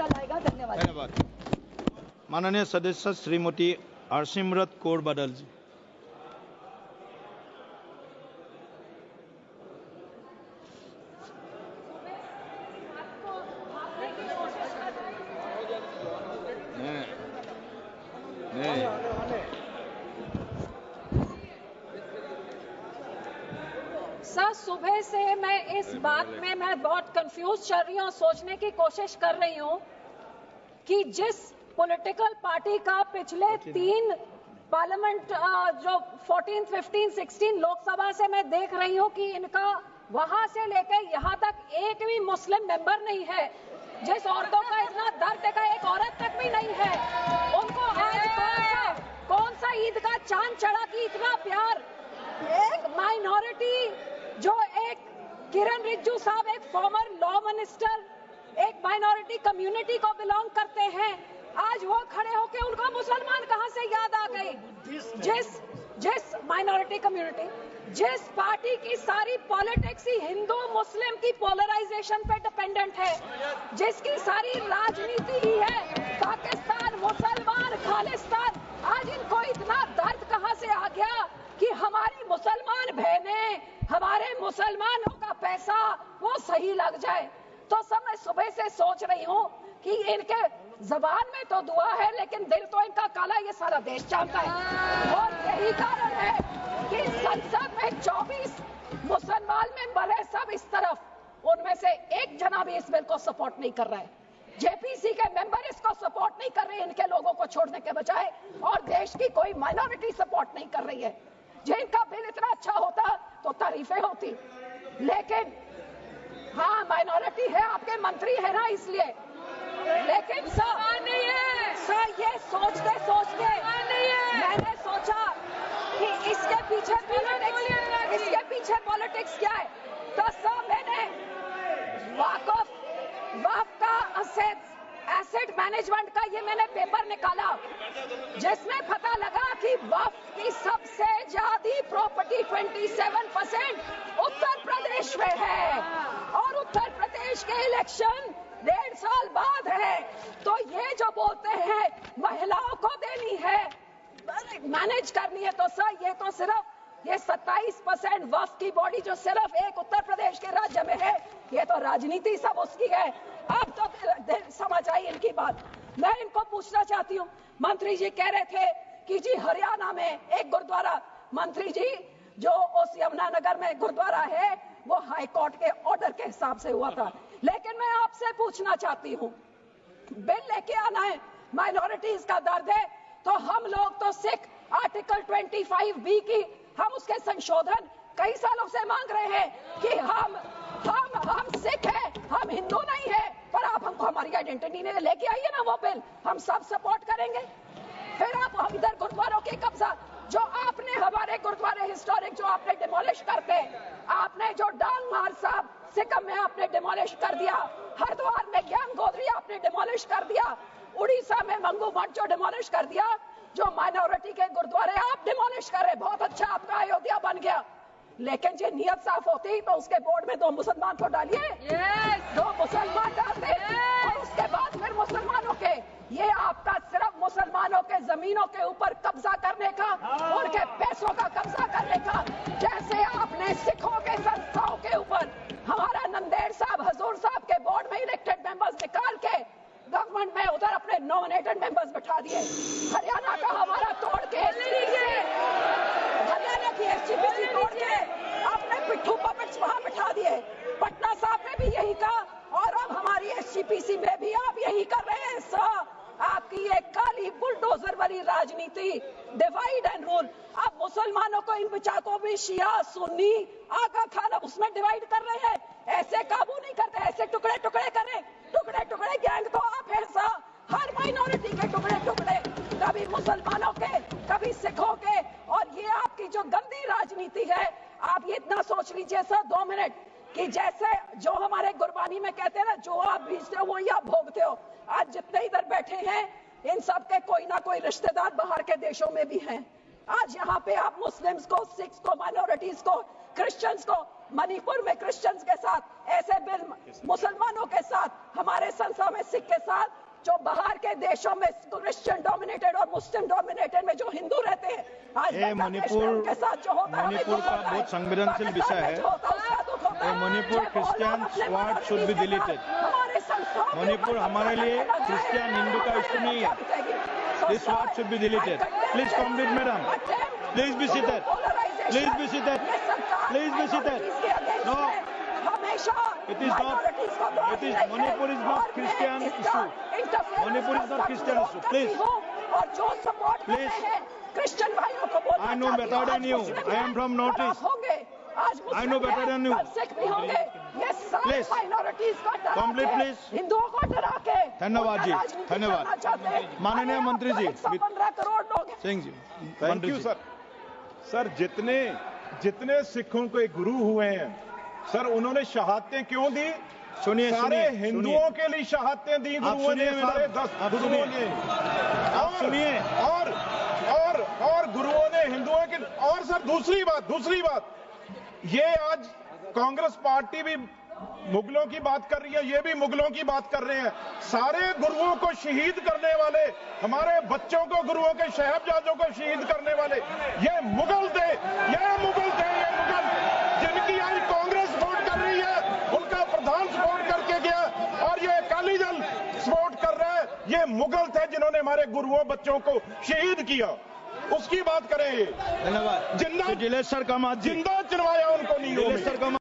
सफलता लाएगा। धन्यवाद। धन्यवाद। माननीय सदस्य श्रीमती हरसिमरत कौर बादल जी। सर, सुबह से मैं इस बात में मैं बहुत कंफ्यूज चल रही हूँ, सोचने की कोशिश कर रही हूँ कि जिस पॉलिटिकल पार्टी का पिछले 3 पार्लियामेंट जो 14, 15, 16 लोकसभा से मैं देख रही हूँ कि इनका वहां से लेकर यहाँ तक एक भी मुस्लिम मेंबर नहीं है। जिस औरतों का इतना दर्द का एक औरत तक भी नहीं है, उनको आज कौन सा ईद का चांद चढ़ा कि इतना प्यार। एक माइनॉरिटी जो एक किरण रिजिजू साहब एक फॉर्मर लॉ मिनिस्टर एक माइनॉरिटी कम्युनिटी को बिलोंग करते हैं, आज वो खड़े होके उनका मुसलमान कहां से याद आ गई। जिस माइनॉरिटी कम्युनिटी, जिस पार्टी की सारी पॉलिटिक्स ही हिंदू मुस्लिम की पोलराइजेशन पे डिपेंडेंट है, जिसकी सारी राजनीति ही है पाकिस्तान मुसलमान खालिस्तान, आज इनको इतना दर्द कहां से आ गया कि हमारी मुसलमान बहनें, हमारे मुसलमानों का पैसा वो सही लग जाए। तो सब मैं सुबह से सोच रही हूँ कि इनके जबान में तो दुआ है लेकिन दिल तो इनका काला, ये सारा देश जानता है। और यही कारण है कि संसद में 24 मुसलमान मेंबर है, सब इस तरफ, उनमें से एक जना भी इस बिल को सपोर्ट नहीं कर रहा है। जेपीसी के मेंबर इसको सपोर्ट नहीं कर रहे, इनके लोगों को छोड़ने के बजाय, और देश की कोई माइनॉरिटी सपोर्ट नहीं कर रही है। जिनका बिल इतना अच्छा होता तो तारीफें होती, लेकिन हाँ माइनॉरिटी है, आपके मंत्री है ना इसलिए, लेकिन सर ये सोचते मैंने सोचा कि इसके पीछे पॉलिटिक्स क्या है। तो सर मैंने वक्फ का एसेट मैनेजमेंट का ये मैंने पेपर निकाला, जिसमें पता लगा कि वक्फ की सबसे ज्यादा प्रॉपर्टी 27% उत्तर प्रदेश में है, और उत्तर प्रदेश के इलेक्शन 1.5 साल बाद है। तो ये जो बोलते हैं महिलाओं को देनी है, मैनेज करनी है, तो सर ये तो सिर्फ ये 27% वक्फ की बॉडी जो सिर्फ एक उत्तर प्रदेश के राज्य में है, ये तो राजनीति सब उसकी है। अब तो समझ आई इनकी बात। मैं इनको पूछना चाहती हूँ, मंत्री जी कह रहे थे कि जी हरियाणा में एक गुरुद्वारा, मंत्री जी जो उस यमुनानगर में गुरुद्वारा है वो हाई कोर्ट के ऑर्डर के हिसाब से हुआ था, लेकिन मैं आपसे पूछना चाहती हूँ, बिल लेके आना है, माइनॉरिटीज का दर्द है, तो हम लोग तो सिख आर्टिकल 25B की हम उसके संशोधन कई सालों से मांग रहे हैं कि हम सिख हैं, हम हिंदू नहीं है, पर आप हमको हमारी आइडेंटिटी नहीं लेके आइए ना वो बिल, हम सब सपोर्ट करेंगे। फिर आप इधर गुरुद्वारों के कब्जा, जो आपने हमारे गुरुद्वारे हिस्टोरिक जो आपने डिमोलिश करते, आपने जो डांग मार साहब सिक्किम में आपने डिमोलिश कर दिया, हरिद्वार में ज्ञान गोदरी आपने डिमोलिश कर दिया, उड़ीसा में मंगू मठ जो डिमोलिश कर दिया, जो माइनॉरिटी के गुरुद्वारे आप डिमोलिश कर रहे, बहुत अच्छा आपका अयोध्या बन गया, लेकिन जो नियत साफ होती तो उसके बोर्ड में 2 मुसलमान को डालिए, 2 मुसलमान डालते, और उसके बाद फिर मुसलमानों के, ये आपका सिर्फ मुसलमानों के जमीनों के ऊपर कब्जा करने का, उनके पैसों का कब्जा करने का, जैसे आपने सिखों के संस्थाओं के ऊपर हमारा नंदेड़ साहब हजूर साहब के बोर्ड में इलेक्टेड मेंबर्स निकाल के गवर्नमेंट में उधर अपने नॉमिनेटेड मेंबर्स बैठा दिए, हरियाणा का हमारा तोड़ के, हरियाणा की एसजीपीसी तोड़ के आपने पिट्ठू पपेट्स वहां बैठा दिए, पटना साहब ने भी यही कहा, और अब हमारी एसजीपीसी में भी आप यही कर रहे हैं। सर आपकी ये काली बुलडोजर वाली राजनीति, डिवाइड एंड रूल, अब मुसलमानों को इन बिचारों भी शिया सुन्नी आगा खान अब उसमें डिवाइड कर रहे हैं, ऐसे काबू नहीं करते, ऐसे टुकड़े टुकड़े करें, टुकड़े टुकड़े गैंग तो आप हैं सर, हर माइनॉरिटी के टुकड़े टुकड़े, कभी मुसलमानों के कभी सिखों के, और ये आपकी जो गंदी राजनीति है, आप ये इतना सोच लीजिए सर 2 मिनट कि जैसे जो हमारे गुरबानी में कहते हैं ना, जो आप बीजते हो वही आप भोगते हो। आज जितने इधर बैठे हैं इन सब के कोई ना कोई रिश्तेदार बाहर के देशों में भी हैं। आज यहाँ पे आप मुस्लिम्स को, सिख्स को, माइनॉरिटीज को, क्रिश्चियंस को मणिपुर में क्रिश्चियंस के साथ ऐसे बिल मुसलमानों के साथ, हमारे संस्था में सिख के साथ, जो बाहर के देशों में क्रिश्चियन डोमिनेटेड और मुस्लिम डोमिनेटेड में जो हिंदू रहते हैं, आज मणिपुर के साथ जो होता है, मणिपुर का बहुत संवेदनशील विषय है। Manipur Christian sword should be deleted. Manipur हमारे लिए क्रिश्चियन हिंदू का इश्यू नहीं है। This sword should be deleted. Please complete madam, please be seated, please be seated, please be seated. No, it is not, it is, Manipur is not Christian issue. Manipur is not Christian issue. Please, और जो support कर रहे हैं Christian भाइयों को बोलना I know better than you. I am from Northeast. आज I know better than you. Sikh भी होंगे, ये सारे Please. माइनॉरिटीज का डरा Complete, के, please. हिंदुओं को डरा के धन्यवाद जी, उनका राजनीति धन्यवाद। करना चाहते हैं। माननीय मंत्री जी, 115 करोड़ लोग हैं। सिंह जी, थैंक मंत्री यू जी। सर। जितने सिखों के गुरु हुए हैं सर, उन्होंने शहादतें क्यों दी? सुनिए, सारे सुनिए, हिंदुओं के लिए शहादतें दी गुरुओं ने, सुनिए सारे मैडम, 10 आप गुरुओं सुनिए। ने। आप सुनिए। और गुरुओं ने हिंदुओं के। और सर दूसरी बात, ये आज कांग्रेस पार्टी भी मुगलों की बात कर रही है, ये भी मुगलों की बात कर रहे हैं। सारे गुरुओं को शहीद करने वाले, हमारे बच्चों को, गुरुओं के साहिबजादों को शहीद करने वाले, ये मुगल थे, जिनकी आज कांग्रेस वोट कर रही है, उनका प्रधान सपोर्ट करके गया और ये अकाली दल सपोर्ट कर रहा है। ये मुगल थे जिन्होंने हमारे गुरुओं, बच्चों को शहीद किया, उसकी बात करें। धन्यवाद। जिंदा दिलेश्वर कामत जी, जिंदा चुनवाया उनको नीलों में। दिलेश्वर कामत